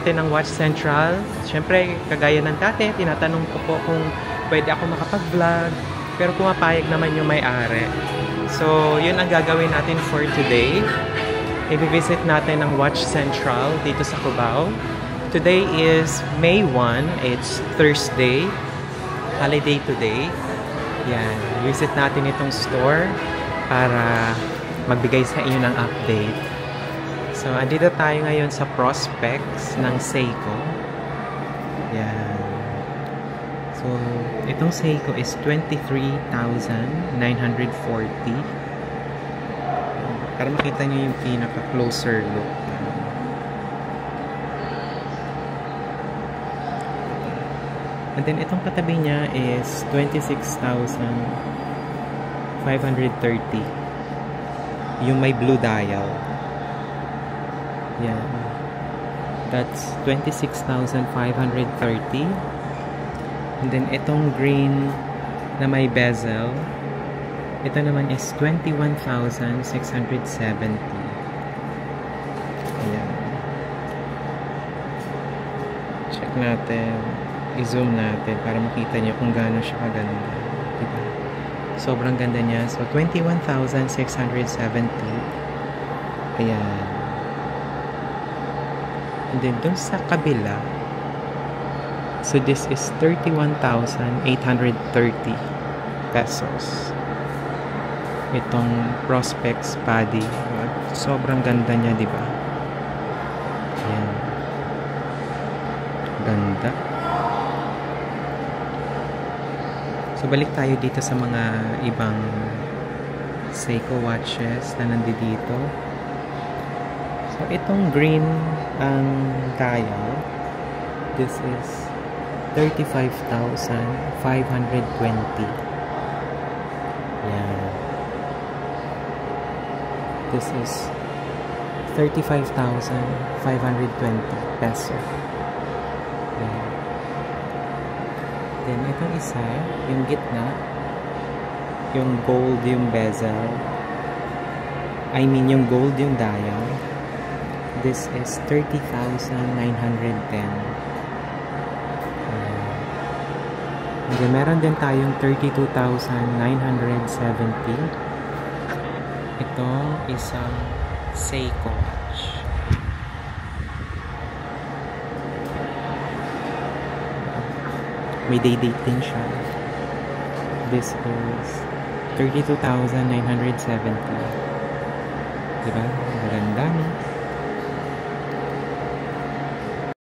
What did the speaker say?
natin ng Watch Central. Siyempre, kagaya ng dati, tinatanong ko po kung pwede ako makapag-vlog. Pero pumapayag naman yung may-ari. So, yun ang gagawin natin for today. I-visit natin ang Watch Central dito sa Cubao. Today is May 1. It's Thursday. Holiday today. Yan. Visit natin itong store para magbigay sa inyo ng update. So, andito tayo ngayon sa prospects ng Seiko. Yan. So, itong Seiko is 23,940. Para makita nyo yung pinaka-closer look. And then, itong katabi niya is 26,530. Yung may blue dial. Yan. That's 26,530. And then, itong green na may bezel, ito naman is 21,670. Ayan. Check natin. I-zoom natin para makita niyo kung gaano siya kaganda. Diba? Sobrang ganda niya. So, 21,670. Ayan. And then, dun sa kabila, so this is 31,830 pesos. Itong Prospects Paddy. Sobrang ganda niya, di ba? Ayan. Ganda. So, balik tayo dito sa mga ibang Seiko watches na nandito. So, itong green ang dial. This is 35,520. Yan. This is 35,520 peso. Yan. Then, itong isa, yung gitna, yung gold yung bezel. I mean, yung gold yung dial. This is 30,910. And then, meron din tayong 32,970. Ito, isang Seiko watch. May day date din siya. This is 32,970. Diba? Maganda, no?